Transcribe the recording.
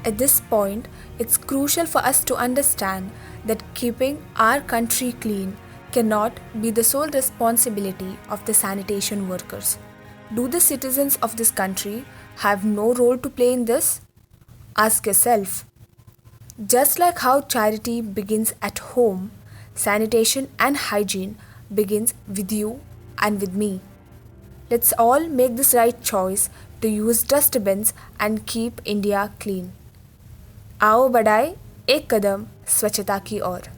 At this point, it's crucial for us to understand that keeping our country clean cannot be the sole responsibility of the sanitation workers. Do the citizens of this country have no role to play in this? Ask yourself. Just like how charity begins at home, sanitation and hygiene begins with you and with me. Let's all make this right choice to use dustbins and keep India clean. आओ बढ़ाएं एक कदम स्वच्छता की ओर।